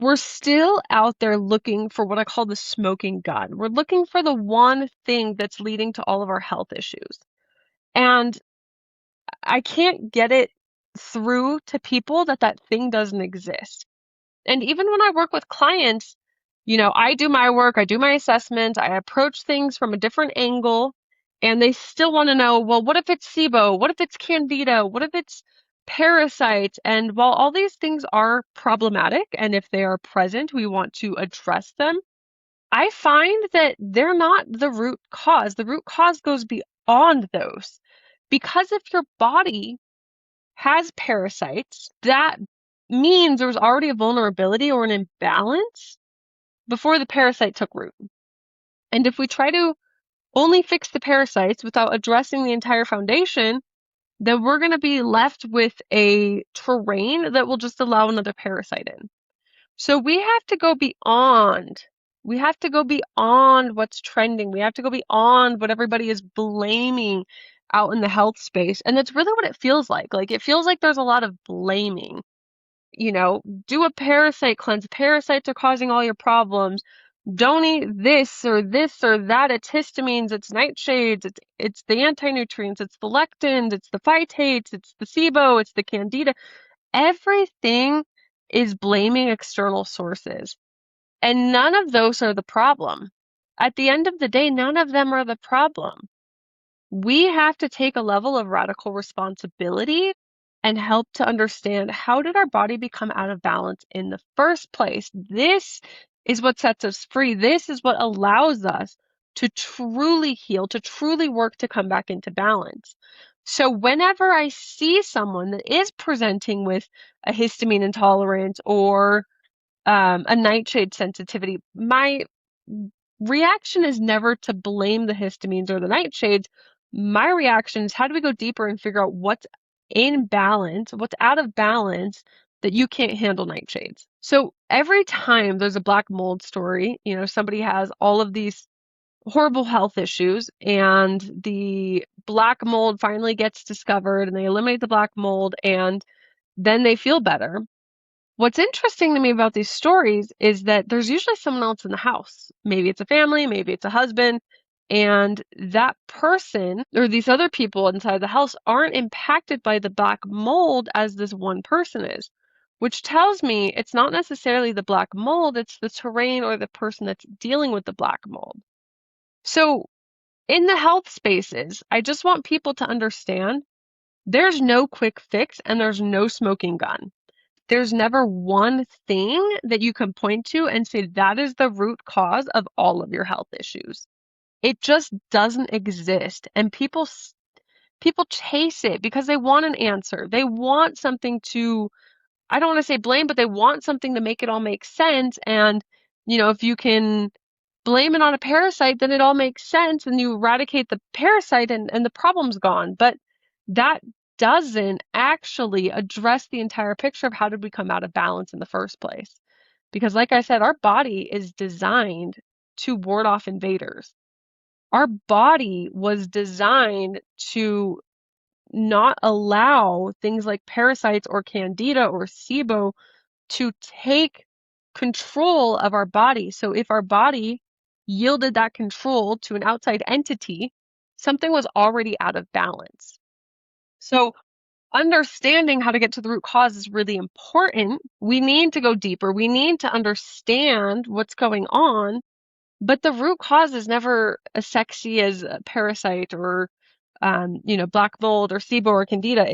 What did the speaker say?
we're still out there looking for what I call the smoking gun. We're looking for the one thing that's leading to all of our health issues. And I can't get it through to people that that thing doesn't exist. And even when I work with clients, I do my work, I do my assessment, I approach things from a different angle, and they still want to know, well, what if it's SIBO? What if it's Candida? What if it's parasites? And while all these things are problematic, and if they are present, we want to address them, I find that they're not the root cause. The root cause goes beyond those. Because if your body has parasites, that means there was already a vulnerability or an imbalance before the parasite took root. And if we try to only fix the parasites without addressing the entire foundation, then we're going to be left with a terrain that will just allow another parasite in. So we have to go beyond. We have to go beyond what's trending. We have to go beyond what everybody is blaming out in the health space. And that's really what it feels like. Like it feels like there's a lot of blaming. Do a parasite cleanse. Parasites are causing all your problems. Don't eat this or that. It's histamines, it's nightshades, it's the anti-nutrients, it's the lectins, it's the phytates, it's the SIBO, it's the Candida. Everything is blaming external sources. And none of those are the problem. At the end of the day, none of them are the problem. We have to take a level of radical responsibility and help to understand, how did our body become out of balance in the first place? This is what sets us free. This is what allows us to truly heal, to truly work to come back into balance. So whenever I see someone that is presenting with a histamine intolerance or a nightshade sensitivity, my reaction is never to blame the histamines or the nightshades. My reaction is, how do we go deeper and figure out what's in balance, what's out of balance that you can't handle nightshades? So every time there's a black mold story, somebody has all of these horrible health issues and the black mold finally gets discovered and they eliminate the black mold and then they feel better. What's interesting to me about these stories is that there's usually someone else in the house. Maybe it's a family, maybe it's a husband, and that person or these other people inside the house aren't impacted by the black mold as this one person is, which tells me it's not necessarily the black mold, it's the terrain or the person that's dealing with the black mold. So in the health spaces, I just want people to understand there's no quick fix and there's no smoking gun. There's never one thing that you can point to and say that is the root cause of all of your health issues. It just doesn't exist. And people chase it because they want an answer. They want something to, I don't want to say blame, but they want something to make it all make sense. And, if you can blame it on a parasite, then it all makes sense and you eradicate the parasite and the problem's gone. But that doesn't actually address the entire picture of how did we come out of balance in the first place. Because like I said, our body is designed to ward off invaders. Our body was designed to not allow things like parasites or Candida or SIBO to take control of our body. So if our body yielded that control to an outside entity, something was already out of balance. So understanding how to get to the root cause is really important. We need to go deeper. We need to understand what's going on, but the root cause is never as sexy as a parasite or, black mold or SIBO or Candida.